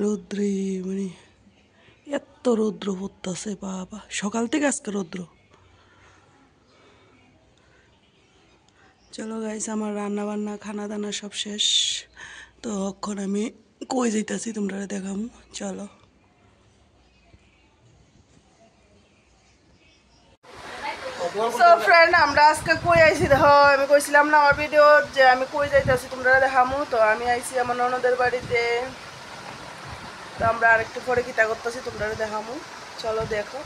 রৌদ্রে মানে এত রৌদ্র পড়তেছে বাবা, সকাল থেকে আজকে রৌদ্র। চলো গাইস, আমার রান্না বান্না খানা দানা সব শেষ। তো এখন আমি কই যাইতাছি তোমরা দেখাম, চলো। সো ফ্রেন্ড, আমরা আজকে কই আইছি দেখো। আমি কইছিলাম না আমার ভিডিও যে আমি কই যাইতাছি তোমরা দেখামু। তো আমি আইছি আমার ননদের বাড়িতে। তো আমরা আরেকটু পরে কিতা করতেছি তোমরা দেখামু, চলো দেখো।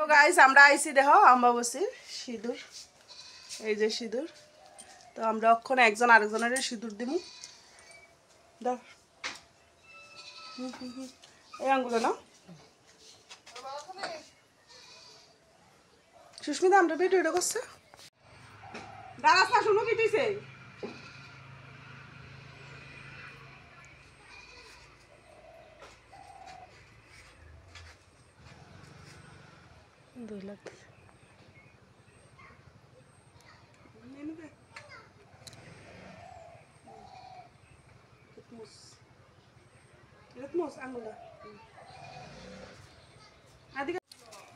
তো গাইস, আমরা আইছি দেখো অম্বাবসীর সিঁদুর, এই যে সিঁদুর। তো আমরা অক্ষণ একজন আরেকজনের সিঁদুর দিমু। দাও এই আঙ্গুলে না সুস্মিতা, আমরা ভিডিওটা করছে দাঁড়াস না, শুনো কি দিছে। দুই লাখ আঙ্গুলা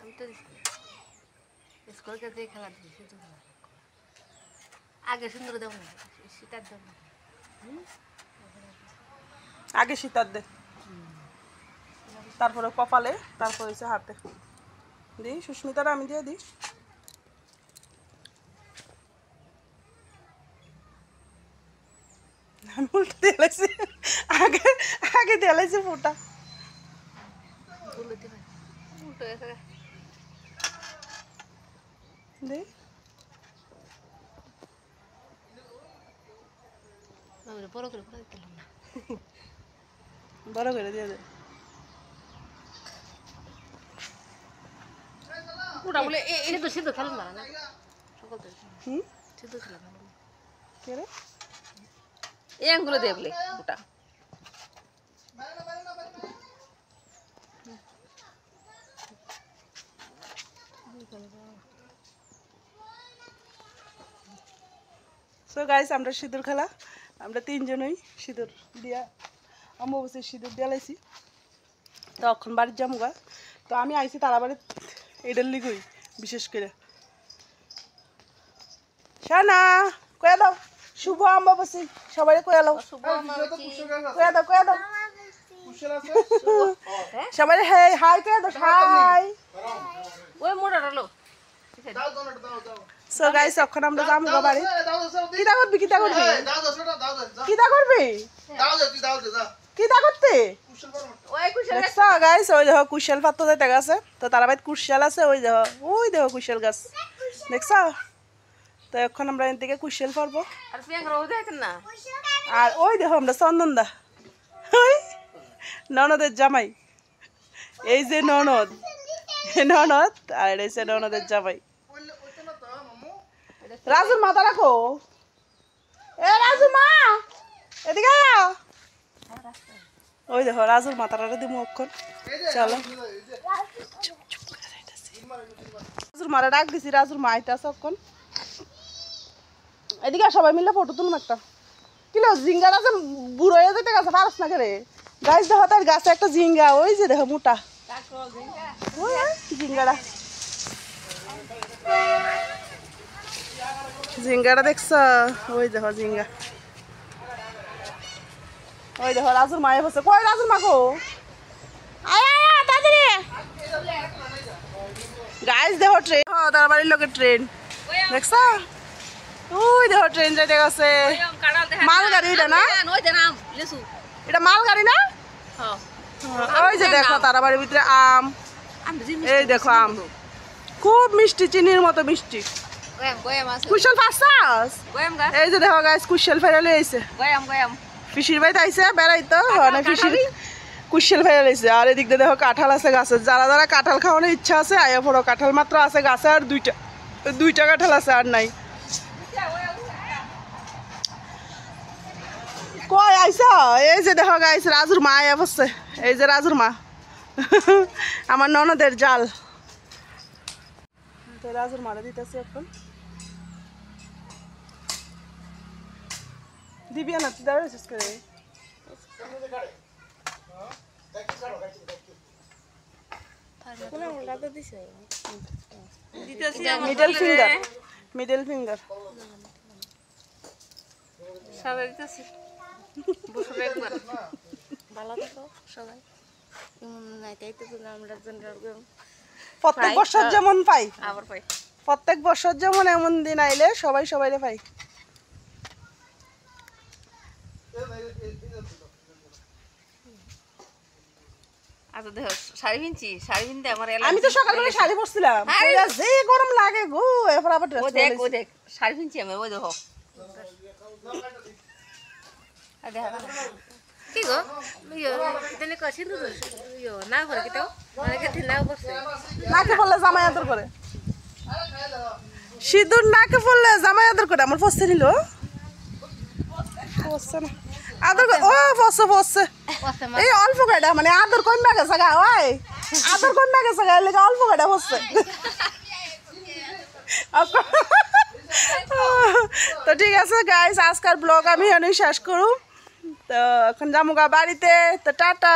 আমি তো স্কুলকে দিয়ে খেলা দিয়েছি তো আগে সুন্দর দেব না, শীতার দেব না। আগে শীতার দে, তারপরে কপালে, তারপর হচ্ছে হাতে দি। সুস্মিতার আমি দিয়ে দিই। আমি উল্টো দিয়ে লাগছি, আগে আগে দিয়ে লাগছি ফোটা। উল্টো গেছে দি বড় করে করে দিলাম না, বড় করে দিয়ে দে। ওটা বলে এটা তো সিদ্ধ খেলাম না সকল তো সিদ্ধ খেলাম কে রে এই আঙ্গুলো দিয়ে বলে ওটা সো গাইস, আমরা সিঁদুর খেলা, আমরা তিনজনই সিঁদুর দিয়া অম্বাবসীর সিঁদুর দিয়া লাইছি। তো এখন বাড়ির যামুগা। তো আমি আইছি তারা বাড়ির এটার লিগই বিশেষ করে। শানা কয়ে দাও শুভ অম্বাবসী, সবাই কয়ে দাও, কয়ে দাও, কয়ে দাও সবাই। হাই হাই কয়ে দাও, হাই। ওই মোটা রলো। সো গাইস, এখন আমরা যামুগা বাড়ি। কিতা করবি, কিতা করবি, কিতা করবি, কিতা করতে দেখছো গাইস? ওই দেখো কুশাল পাত্র যাইতে গেছে। তো তারা বাড়িতে কুশাল আছে, ওই দেখো, ওই দেখো কুশাল গাছ দেখছো। তো এখন আমরা এর থেকে কুশাল পারবো। আর ওই দেখো আমরা চন্দনদা, ওই ননদের জামাই, এই যে ননদ, ননদ আর এই যে ননদের জামাই। রাজুর মাথা রাখো, এ রাজু মা এদিকে আয়। ওই দেখো রাজুর মাথাটা দিব অক্ষণ, চলো। রাজুর মারা ডাক দিছি, রাজুর মা আইতে আছে অক্ষণ। এদিকে সবাই মিলে ফটো তুলুম একটা। কিলো জিঙ্গাটা যে বুড়ো হয়ে যেতে গেছে, পারস না করে গাছ দেখো, তার গাছে একটা জিঙ্গা, ওই যে দেখো মোটা জিঙ্গাটা, জিঙ্গাটা দেখছ, ওই দেখো জিঙ্গা। ওই দেখো রাজুর মায়ে বসে, কই রাজুর মা কো, তাড়াতাড়ি গাইস দেখো ট্রেন, তার বাড়ির লোকের ট্রেন দেখছ, ওই দেখো ট্রেন যাইতে গেছে। মালগাড়ি এটা না, এটা মালগাড়ি না। ওই যে দেখো তারা বাড়ির ভিতরে আম, এই দেখো আম খুব মিষ্টি, চিনির মতো মিষ্টি। কুশল ফাঁসাস, এই যে দেখো গাইস কুশল ফেরালে আইছে, ফিশির বাড়িতে আইছে বেড়াইতো, মানে ফিশির কুশল ফেরালে আইছে। আর এদিক দিয়ে দেখো কাঁঠাল আছে গাছে, যারা যারা কাঁঠাল খাওয়ানোর ইচ্ছা আছে আয়া পড়ো। কাঁঠাল মাত্র আছে গাছে আর দুইটা কাঁঠাল আছে, আর নাই। কই আইস, এই যে দেখো গাইস রাজুর মা আয়া বসছে, এই যে রাজুর মা আমার ননদের জাল। তো রাজুর মারা দিতেছে এখন, দিবি না তুই দাঁড়াইছিস করে। মিডল ফিঙ্গার মিডল ফিঙ্গার সবাই দিতেছি বছরে একবার ভালো থাকো সবাই প্রত্যেক বছর যেমন পাই আবার পাই প্রত্যেক বছর যেমন এমন দিন আইলে সবাই সবাইরে পাই। আচ্ছা দেখো শাড়ি কিনছি শাড়ি কিনতে আমার আমি তো সকালবেলা শাড়ি পরছিলাম যে গরম লাগে গো এরপর আবার ড্রেস দেখ ও দেখ শাড়ি কিনছি আমি ওই দেখো কি গো ইয়ে কছি ইয়ে না করে কি তো অনেকে ঢিলাও করছে নাকে পড়লে জামাই আদর করে সিঁদুর নাকে পড়লে জামাই আদর করে আমার পছতে নিল পছছে না আদর ও পছছে পছছে এই অল্প কয়টা মানে আদর কমে গেছে গা ওই আদর কমে গেছে গা লেগে অল্প কয়টা পছছে তো ঠিক আছে গাইস আজকের ব্লগ আমি এখানেই শেষ করব। তো এখন যাবো গা বাড়িতে। তো টাটা।